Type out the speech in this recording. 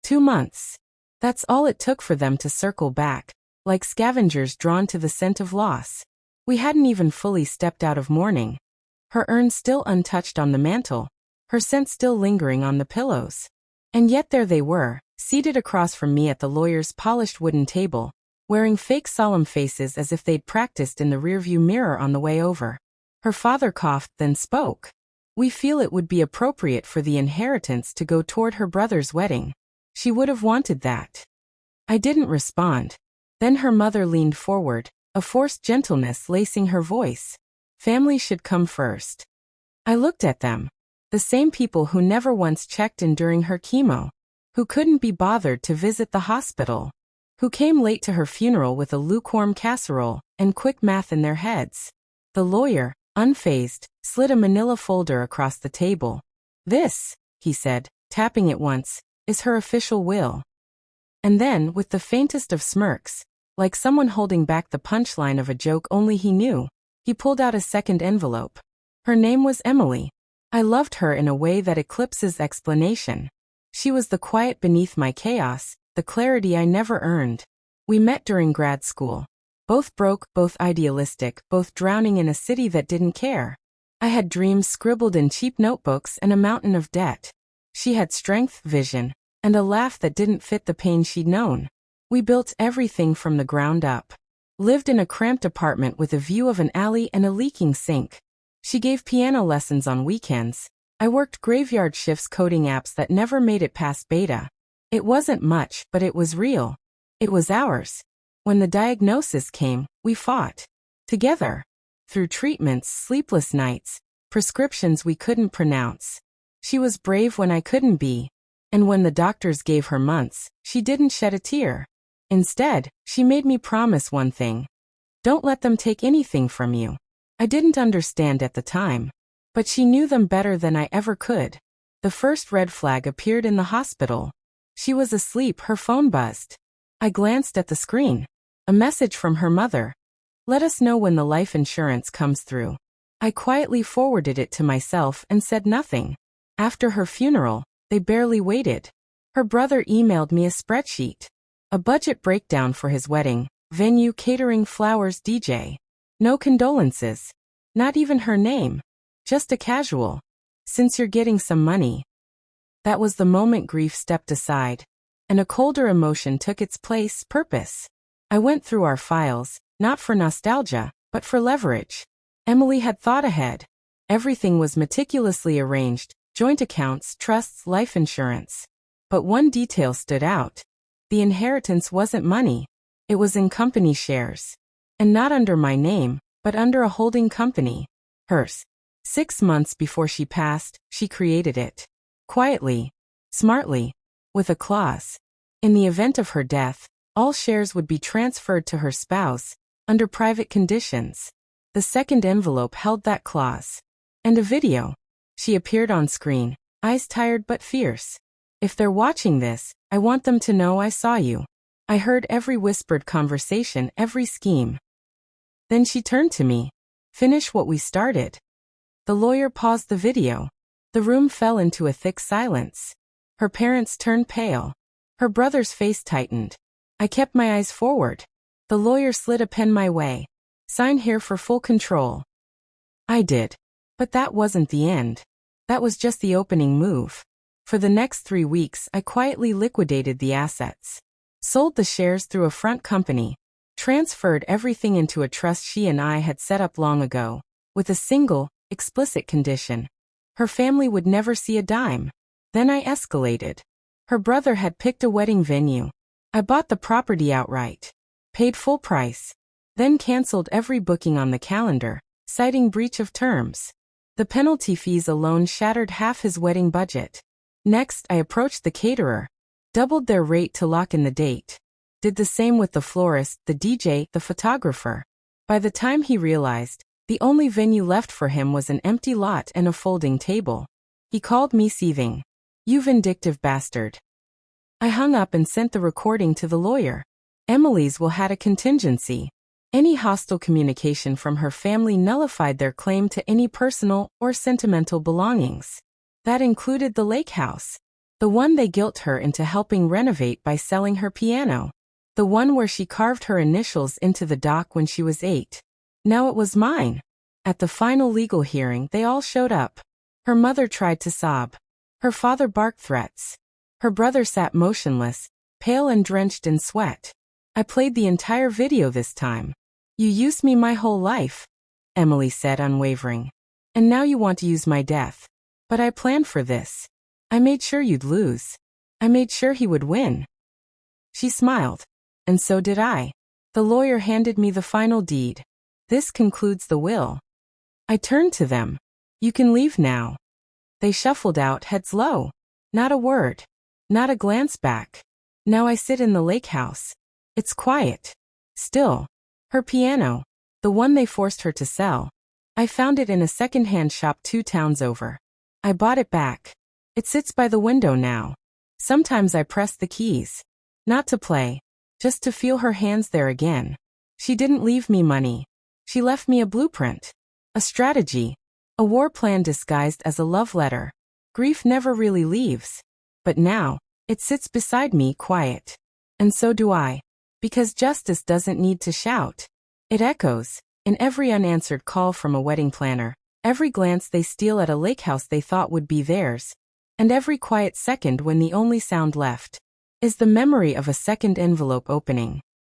2 months. That's all it took for them to circle back, like scavengers drawn to the scent of loss. We hadn't even fully stepped out of mourning. Her urn still untouched on the mantel, her scent still lingering on the pillows. And yet there they were, seated across from me at the lawyer's polished wooden table, wearing fake solemn faces as if they'd practiced in the rearview mirror on the way over. Her father coughed, then spoke. "We feel it would be appropriate for the inheritance to go toward her brother's wedding. She would have wanted that." I didn't respond. Then her mother leaned forward, a forced gentleness lacing her voice. "Family should come first." I looked at them. The same people who never once checked in during her chemo, who couldn't be bothered to visit the hospital, who came late to her funeral with a lukewarm casserole and quick math in their heads. The lawyer, unfazed, slid a manila folder across the table. "This," he said, tapping it once, "is her official will." And then, with the faintest of smirks, like someone holding back the punchline of a joke only he knew, he pulled out a second envelope. Her name was Emily. I loved her in a way that eclipses explanation. She was the quiet beneath my chaos, the clarity I never earned. We met during grad school. Both broke, both idealistic, both drowning in a city that didn't care. I had dreams scribbled in cheap notebooks and a mountain of debt. She had strength, vision, and a laugh that didn't fit the pain she'd known. We built everything from the ground up. Lived in a cramped apartment with a view of an alley and a leaking sink. She gave piano lessons on weekends. I worked graveyard shifts coding apps that never made it past beta. It wasn't much, but it was real. It was ours. When the diagnosis came, we fought. Together. Through treatments, sleepless nights, prescriptions we couldn't pronounce. She was brave when I couldn't be. And when the doctors gave her months, she didn't shed a tear. Instead, she made me promise one thing. Don't let them take anything from you. I didn't understand at the time. But she knew them better than I ever could. The first red flag appeared in the hospital. She was asleep, her phone buzzed. I glanced at the screen. A message from her mother. "Let us know when the life insurance comes through." I quietly forwarded it to myself and said nothing. After her funeral, they barely waited. Her brother emailed me a spreadsheet. A budget breakdown for his wedding, venue, catering, flowers, DJ. No condolences. Not even her name. Just a casual. "Since you're getting some money." That was the moment grief stepped aside, and a colder emotion took its place, purpose. I went through our files, not for nostalgia, but for leverage. Emily had thought ahead. Everything was meticulously arranged, joint accounts, trusts, life insurance. But one detail stood out. The inheritance wasn't money. It was in company shares. And not under my name, but under a holding company. Hers. 6 months before she passed, she created it. Quietly. Smartly. With a clause. In the event of her death, all shares would be transferred to her spouse, under private conditions. The second envelope held that clause. And a video. She appeared on screen, eyes tired but fierce. "If they're watching this, I want them to know I saw you. I heard every whispered conversation, every scheme." Then she turned to me. "Finish what we started." The lawyer paused the video. The room fell into a thick silence. Her parents turned pale. Her brother's face tightened. I kept my eyes forward. The lawyer slid a pen my way. "Sign here for full control." I did. But that wasn't the end. That was just the opening move. For the next 3 weeks, I quietly liquidated the assets. Sold the shares through a front company. Transferred everything into a trust she and I had set up long ago, with a single, explicit condition. Her family would never see a dime. Then I escalated. Her brother had picked a wedding venue. I bought the property outright. Paid full price. Then canceled every booking on the calendar, citing breach of terms. The penalty fees alone shattered half his wedding budget. Next, I approached the caterer. Doubled their rate to lock in the date. Did the same with the florist, the DJ, the photographer. By the time he realized, the only venue left for him was an empty lot and a folding table. He called me seething. "You vindictive bastard." I hung up and sent the recording to the lawyer. Emily's will had a contingency. Any hostile communication from her family nullified their claim to any personal or sentimental belongings. That included the lake house. The one they guilt her into helping renovate by selling her piano. The one where she carved her initials into the dock when she was 8. Now it was mine. At the final legal hearing, they all showed up. Her mother tried to sob. Her father barked threats. Her brother sat motionless, pale and drenched in sweat. I played the entire video this time. You used me my whole life, Emily said, unwavering. And now you want to use my death. But I planned for this. I made sure you'd lose. I made sure he would win. She smiled. And so did I. The lawyer handed me the final deed. This concludes the will. I turned to them. You can leave now. They shuffled out, heads low. Not a word. Not a glance back. Now I sit in the lake house. It's quiet. Still. Her piano. The one they forced her to sell. I found it in a second-hand shop 2 towns over. I bought it back. It sits by the window now. Sometimes I press the keys. Not to play. Just to feel her hands there again. She didn't leave me money. She left me a blueprint. A strategy. A war plan disguised as a love letter. Grief never really leaves. But now, it sits beside me quiet. And so do I. Because justice doesn't need to shout. It echoes. In every unanswered call from a wedding planner. Every glance they steal at a lake house they thought would be theirs. And every quiet second when the only sound left is the memory of a second envelope opening.